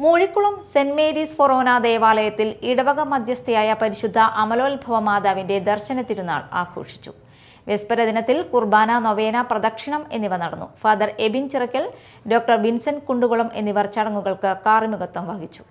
Moozhikkulam saint Mary's ഫൊറോന ദേവാലയത്തിൽ ഇടവക മധ്യസ്ഥയായ പരിശുദ്ധ അമലോത്ഭവ മാതാവിന്റെ ദർശന തിരുനാൾ ആഘോഷിച്ചു. വെസ്പര ദിനത്തിൽ കുർബാന, നൊവേന, പ്രദക്ഷിണം എന്നിവ നടന്നു. Father Ebin Chirakkal, doctor Vincent Kundukulam എന്നിവർ ചടങ്ങുകൾക്ക് കാർമ്മികത്വം വഹിച്ചു.